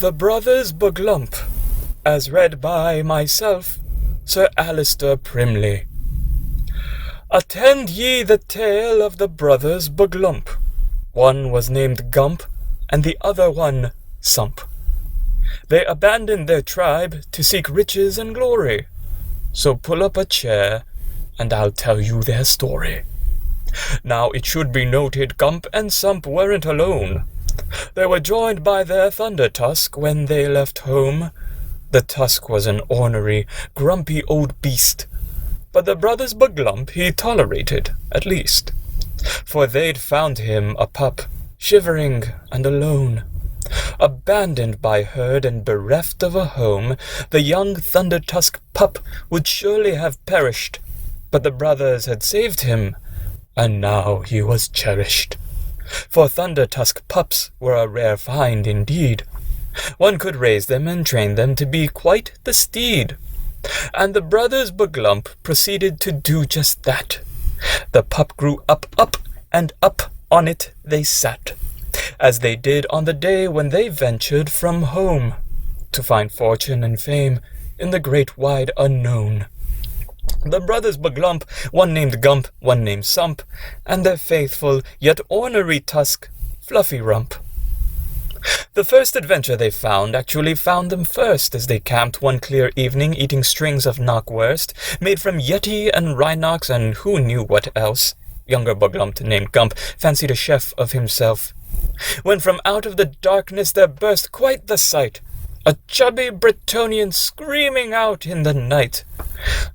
The Brothers Bohgglump, as read by myself, Sir Allistair Primley. Attend ye the tale of the brothers Bohgglump. One was named Gump, and the other one Sump. They abandoned their tribe to seek riches and glory. So pull up a chair, and I'll tell you their story. Now it should be noted Gump and Sump weren't alone. They were joined by their thunder tusk when they left home. The tusk was an ornery, grumpy old beast, but the brothers Bohgglump he tolerated, at least, for they'd found him a pup, shivering and alone. Abandoned by herd and bereft of a home, the young thunder tusk pup would surely have perished, but the brothers had saved him, and now he was cherished. For thunder tusk pups were a rare find indeed. One could raise them and train them to be quite the steed. And the brothers Bohgglump proceeded to do just that. The pup grew up, and up on it they sat, as they did on the day when they ventured from home, to find fortune and fame in the great wide unknown. The brothers Bohgglump, one named Gump, one named Sump, and their faithful yet ornery tusk, Fluffy Rump. The first adventure they found actually found them first, as they camped one clear evening eating strings of knockwurst, made from yeti and rhinox and who knew what else. Younger Bohgglump, named Gump, fancied a chef of himself, when from out of the darkness there burst quite the sight, a chubby Bretonian screaming out in the night.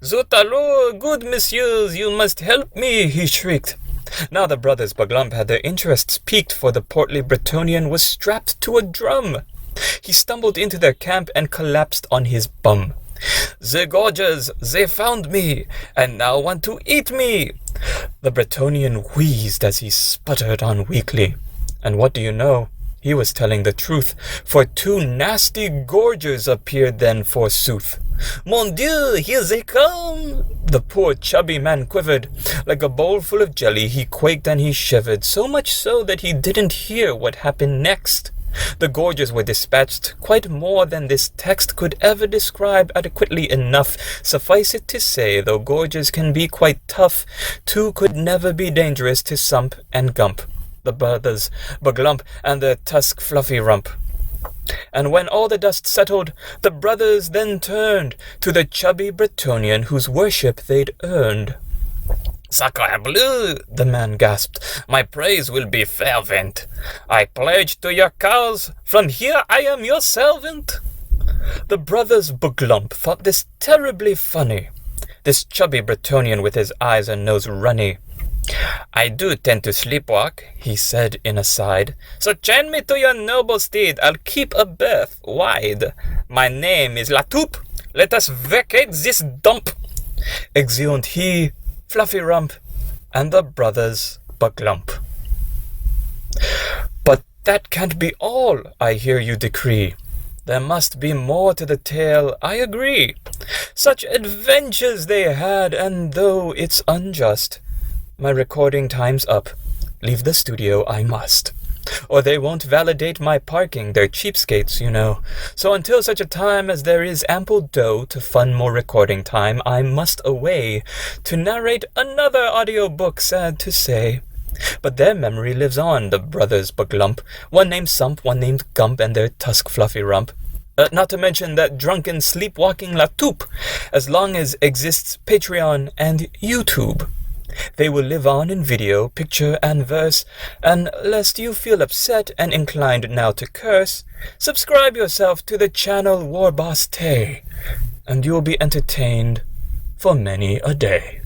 "Zut alors, good messieurs, you must help me," he shrieked. Now the brothers Bohgglump had their interests piqued, for the portly Bretonian was strapped to a drum. He stumbled into their camp and collapsed on his bum. "The gorgers, they found me, and now want to eat me." The Bretonian wheezed as he sputtered on weakly. And what do you know? He was telling the truth, for two nasty gorgers appeared then forsooth. "Mon Dieu, here they come!" The poor chubby man quivered. Like a bowl full of jelly, he quaked and he shivered, so much so that he didn't hear what happened next. The gorgers were dispatched, quite more than this text could ever describe adequately enough. Suffice it to say, though gorgers can be quite tough, two could never be dangerous to Sump and Gump, the brothers Bohgglump and their tusk Fluffy Rump. And when all the dust settled, the brothers then turned to the chubby Bretonian whose worship they'd earned. "Sacre bleu," the man gasped, "my praise will be fervent. I pledge to your cause, from here I am your servant." The brothers Bohgglump thought this terribly funny, this chubby Bretonian with his eyes and nose runny. "I do tend to sleepwalk," he said in aside, "so chain me to your noble steed, I'll keep a berth wide. My name is Latoup, let us vacate this dump." Exeunt he, Fluffy Rump, and the brothers Bohgglump. But that can't be all, I hear you decree. There must be more to the tale, I agree. Such adventures they had, and though it's unjust, my recording time's up. Leave the studio I must. Or they won't validate my parking, they're cheapskates, you know. So until such a time as there is ample dough to fund more recording time, I must away to narrate another audiobook, sad to say. But their memory lives on, the brothers Bohgglump, one named Sump, one named Gump, and their tusk Fluffy Rump. Not to mention that drunken sleepwalking Latoup, as long as exists Patreon and YouTube. They will live on in video, picture, and verse, and lest you feel upset and inclined now to curse, subscribe yourself to the channel WarbossTae, and you'll be entertained for many a day.